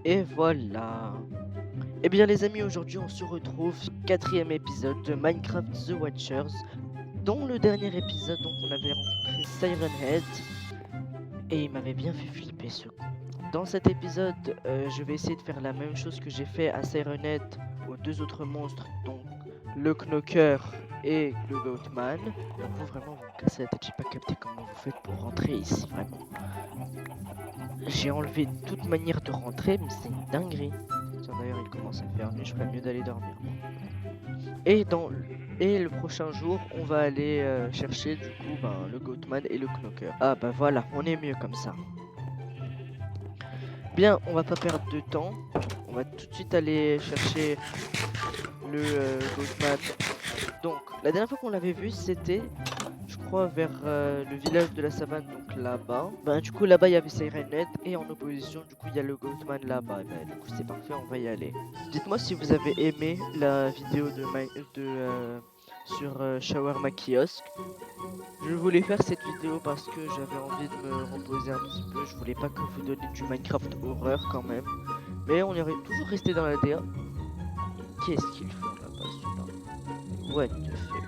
Et voilà. Eh bien les amis, aujourd'hui on se retrouve sur le 4e épisode de Minecraft The Watchers. Dans le dernier épisode, donc on avait rencontré Siren Head et il m'avait bien fait flipper ce con. Dans cet épisode, je vais essayer de faire la même chose que j'ai fait à Siren Head aux deux autres monstres, donc le Knocker et le Goatman. Donc vous vraiment vous me cassez la tête, j'ai pas capté comment vous faites pour rentrer ici vraiment. J'ai enlevé toute manière de rentrer, mais c'est une dinguerie. Tiens, d'ailleurs, il commence à faire nuit, je ferais mieux d'aller dormir. Et le prochain jour, on va aller chercher du coup le Goatman et le Knocker. Ah bah voilà, on est mieux comme ça. Bien, on va pas perdre de temps. On va tout de suite aller chercher le Goatman. Donc, la dernière fois qu'on l'avait vu, c'était, je crois, vers le village de la savane, donc là-bas. Ben, du coup, là-bas, il y avait Siren Head, et en opposition, du coup, il y a le Goatman là-bas. Ben, du coup, c'est parfait, on va y aller. Dites-moi si vous avez aimé la vidéo sur Shawarma Kiosk. Je voulais faire cette vidéo parce que j'avais envie de me reposer un petit peu. Je voulais pas que vous donniez du Minecraft horreur quand même. Mais on est toujours resté dans la DA. Qu'est-ce qu'ils font là-bas, ceux-là? What the fuck?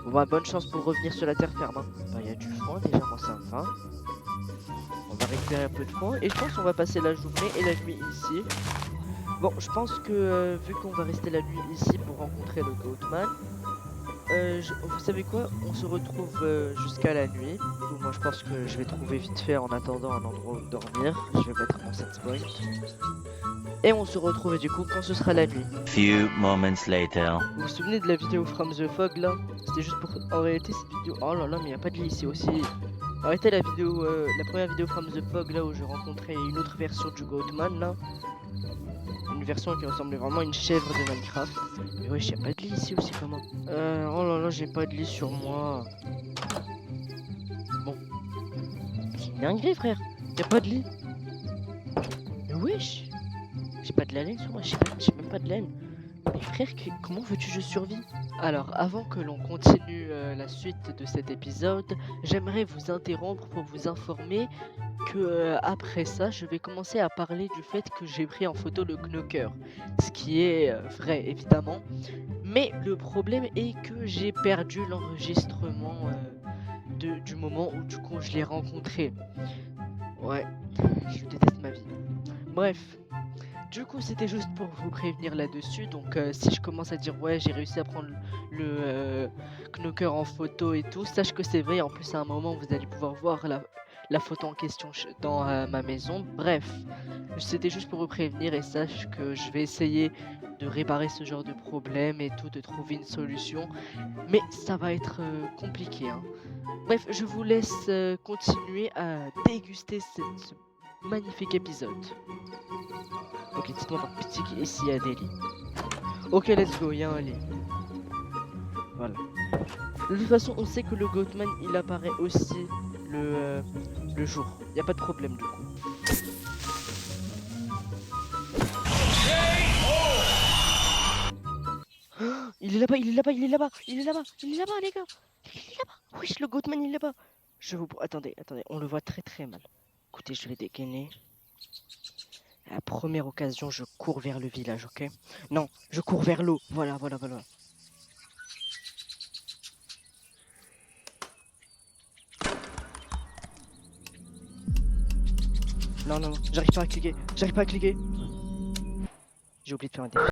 Bon bah bonne chance pour revenir sur la terre ferme. Hein. Bah il y a du foin déjà, moi ça me va. On va récupérer un peu de foin et je pense qu'on va passer la journée et la nuit ici. Bon, je pense que vu qu'on va rester la nuit ici pour rencontrer le Goatman, vous savez quoi? On se retrouve jusqu'à la nuit. Ou moi je pense que je vais trouver vite fait en attendant un endroit où dormir. Je vais mettre mon set point. Et on se retrouve du coup quand ce sera la nuit. Few moments later. Vous vous souvenez de la vidéo From the Fog là? C'était juste pour... En réalité cette vidéo... Oh là là mais y a pas de lit ici aussi. Arrêtez la vidéo, la première vidéo From the Fog là où je rencontrais une autre version du Goatman là. Une version qui ressemblait vraiment à une chèvre de Minecraft. Mais ouais, j'ai pas de lit ici aussi comment? Oh là là, j'ai pas de lit sur moi. Bon. C'est une dinguerie frère. Y'a pas de lit. Mais wesh. J'ai pas de la laine sur moi, j'ai même pas de laine. Mais frère, comment veux-tu que je survis? Alors, avant que l'on continue la suite de cet épisode, j'aimerais vous interrompre pour vous informer que après ça, je vais commencer à parler du fait que j'ai pris en photo le Knocker. Ce qui est vrai, évidemment. Mais le problème est que j'ai perdu l'enregistrement du moment où du coup je l'ai rencontré. Ouais, je déteste ma vie. Bref. Du coup, c'était juste pour vous prévenir là-dessus. Donc, si je commence à dire ouais, j'ai réussi à prendre le Knocker en photo et tout, sache que c'est vrai. En plus, à un moment, vous allez pouvoir voir la photo en question dans ma maison. Bref, c'était juste pour vous prévenir et sache que je vais essayer de réparer ce genre de problème et tout, de trouver une solution. Mais ça va être compliqué. Hein. Bref, je vous laisse continuer à déguster ce magnifique épisode. Ok, dites-moi par pitié s'il y a des lits. Ok, let's go, il y a un lit. Voilà. De toute façon, on sait que le Goatman, il apparaît aussi le jour. Il n'y a pas de problème du coup. Il est là-bas, il est là-bas, il est là-bas, il est là-bas, il est là-bas, les gars. Il est là-bas. Oui, le Goatman, il est là-bas. Attendez, on le voit très très mal. Écoutez, je vais dégainer. À la première occasion, je cours vers le village, ok? Non, je cours vers l'eau. Voilà. Non, j'arrive pas à cliquer. J'ai oublié de faire un défi.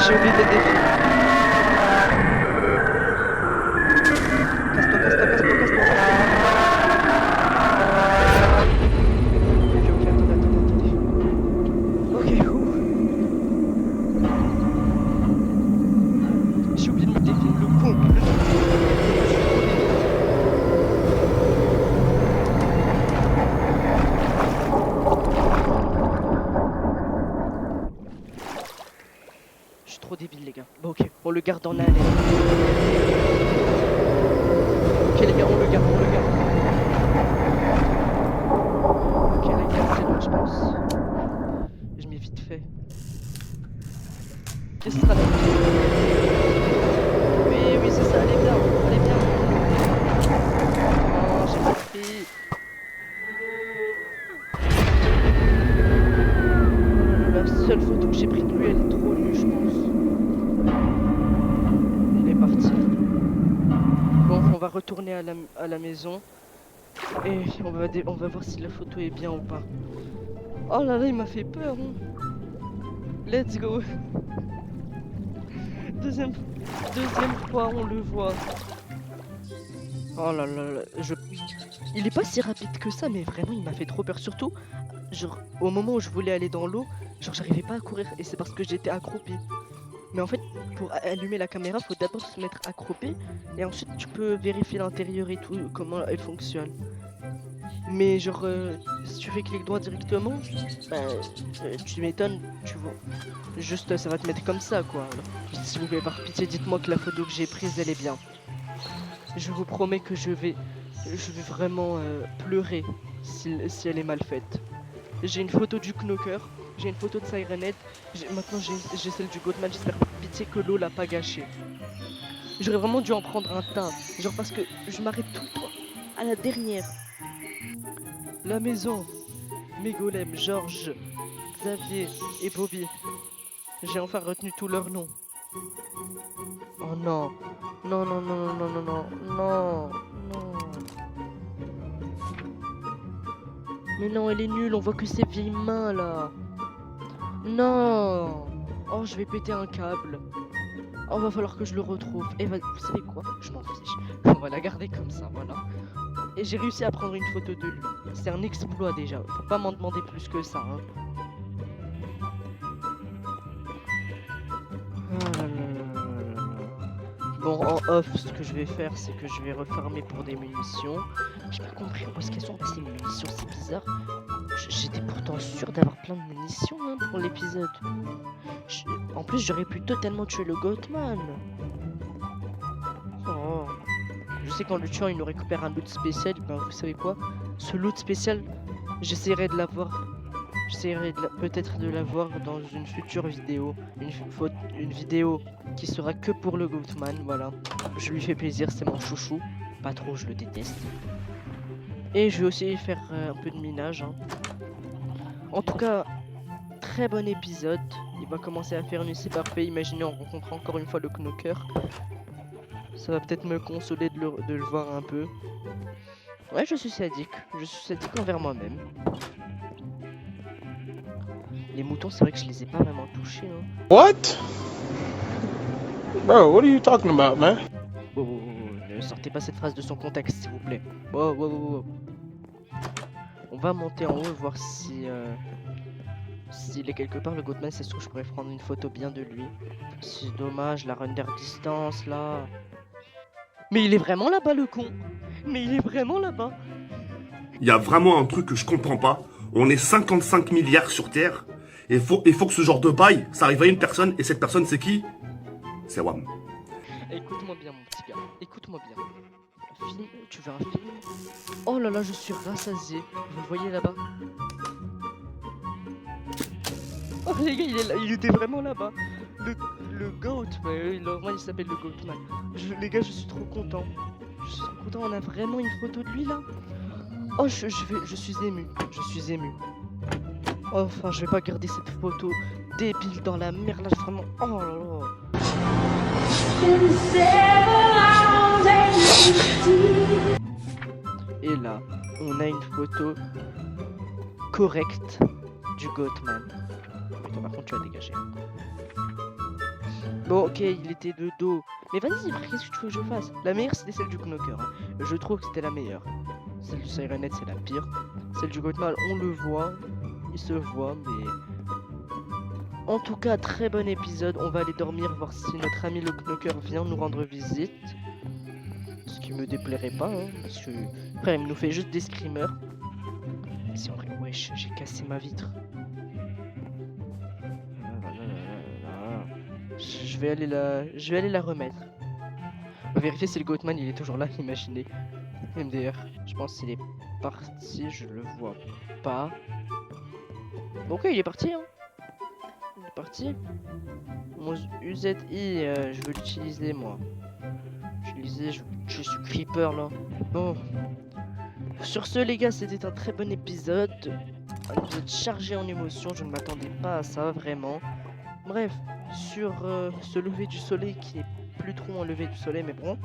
J'ai oublié des défis. Casse-toi. Ok, attendez. Ok, ouh. J'ai oublié de mettre des films, le con. Je suis trop débile les gars. Bon ok, on le garde en haleine. Ok les gars, on le garde. Ok là il est assez loin je pense. Je m'ai vite fait. Qu'est-ce que sera là? Oui c'est ça, allez bien. Oh j'ai pas pris. seule photo que j'ai prise de lui, elle est trop nue, je pense. Il est parti. Bon, on va retourner à la maison. Et on va voir si la photo est bien ou pas. Oh là là, il m'a fait peur. Hein. Let's go. Deuxième fois, on le voit. Oh là là là, il est pas si rapide que ça, mais vraiment, il m'a fait trop peur. Surtout, genre, au moment où je voulais aller dans l'eau, genre, j'arrivais pas à courir. Et c'est parce que j'étais accroupi. Mais en fait, pour allumer la caméra, faut d'abord se mettre accroupi. Et ensuite, tu peux vérifier l'intérieur et tout, comment elle fonctionne. Mais genre, si tu fais clic droit directement, bah, tu m'étonnes, tu vois. Juste, ça va te mettre comme ça, quoi. Alors, s'il vous plaît, par pitié, dites-moi que la photo que j'ai prise, elle est bien. Je vous promets que je vais vraiment pleurer si elle est mal faite. J'ai une photo du Knocker, j'ai une photo de Sirenhead, maintenant j'ai celle du Goatman, j'espère par pitié que l'eau l'a pas gâché. J'aurais vraiment dû en prendre un tas, genre parce que je m'arrête tout le temps à la dernière. La maison, mes golems, Georges, Xavier et Bobby. J'ai enfin retenu tous leurs noms. Oh non, non, non, non, non, non, non, non, non. Mais non, elle est nulle, on voit que ses vieilles mains là. Non. Oh, je vais péter un câble. Oh, va falloir que je le retrouve. Et vous savez quoi? Je m'en fiche. On va la garder comme ça, voilà. Et j'ai réussi à prendre une photo de lui. C'est un exploit déjà. Faut pas m'en demander plus que ça. Hein. Ah là là là là là là. Bon, en off, ce que je vais faire, c'est que je vais refarmer pour des munitions. J'ai pas compris où est-ce qu'elles sont passées les munitions, c'est bizarre. J'étais pourtant sûr d'avoir plein de munitions hein, pour l'épisode. En plus, j'aurais pu totalement tuer le Goatman. Oh. Je sais qu'en le tuant, il nous récupère un loot spécial. Ben, vous savez quoi? Ce loot spécial, j'essaierai de l'avoir. J'essaierai peut-être de l'avoir dans une future vidéo. Une vidéo qui sera que pour le Goatman. Voilà. Je lui fais plaisir, c'est mon chouchou. Pas trop, je le déteste. Et je vais aussi faire un peu de minage. Hein. En tout cas, très bon épisode. Il va commencer à faire une c'est parfait. Imaginez, on rencontre encore une fois le Knocker. Ça va peut-être me consoler de le voir un peu. Ouais, je suis sadique. Je suis sadique envers moi-même. Les moutons, c'est vrai que je les ai pas vraiment touchés. Hein. What? Bro, what are you talking about, man? Oh, oh, oh, ne sortez pas cette phrase de son contexte, s'il vous plaît. Oh, oh, oh, oh. On va monter en haut et voir si... s'il est quelque part, le Goatman, c'est sûr que je pourrais prendre une photo bien de lui. C'est dommage, la render distance, là. Mais il est vraiment là-bas, le con. Mais il est vraiment là-bas. Il y a vraiment un truc que je comprends pas. On est 55 milliards sur Terre. Et faut que ce genre de bail, ça arrive à une personne. Et cette personne, c'est qui? C'est Wam. Écoute-moi bien, mon petit gars. Écoute-moi bien. Un film, tu veux un film? Oh là là, je suis rassasié. Vous le voyez là-bas? Oh les gars, il est là, il était vraiment là-bas. Le Goat, mais moi il s'appelle le Goatman. Les gars, je suis trop content. Je suis trop content, on a vraiment une photo de lui là. Oh, je suis ému. Je suis ému. Oh, enfin, je vais pas garder cette photo débile dans la mer là, vraiment. Oh là là. Et là, on a une photo correcte du Goatman. Attends, par contre, tu as dégagé. Bon, ok, il était de dos. Mais vas-y, frère, qu'est-ce que tu veux que je fasse? La meilleure, c'était celle du Knocker. Hein. Je trouve que c'était la meilleure. Celle du Sirenhead, c'est la pire. Celle du Goatman, on le voit. Il se voit, mais... En tout cas, très bon épisode. On va aller dormir, voir si notre ami le Knocker vient nous rendre visite. Ce qui me déplairait pas, hein, parce que... Frère, il nous fait juste des screamers. Si en vrai... Wesh, j'ai cassé ma vitre. Je vais aller la remettre. On va vérifier si le Goatman il est toujours là, imaginez. MDR. Je pense qu'il est parti, je le vois pas. Bon, ok, il est parti, hein. Il est parti. Mon UZI, je veux l'utiliser, moi. Je suis creeper, là. Bon. Sur ce, les gars, c'était un très bon épisode. Un épisode chargé en émotions, je ne m'attendais pas à ça, vraiment. Bref, sur ce lever du soleil qui est plus trop un lever du soleil, mais bon.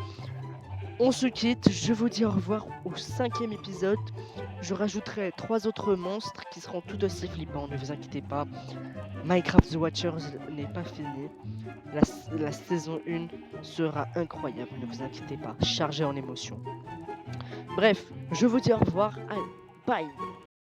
On se quitte, je vous dis au revoir au 5e épisode. Je rajouterai 3 autres monstres qui seront tout aussi flippants, ne vous inquiétez pas. Minecraft The Watchers n'est pas fini. La saison 1 sera incroyable, ne vous inquiétez pas, chargée en émotions. Bref, je vous dis au revoir, allez, bye.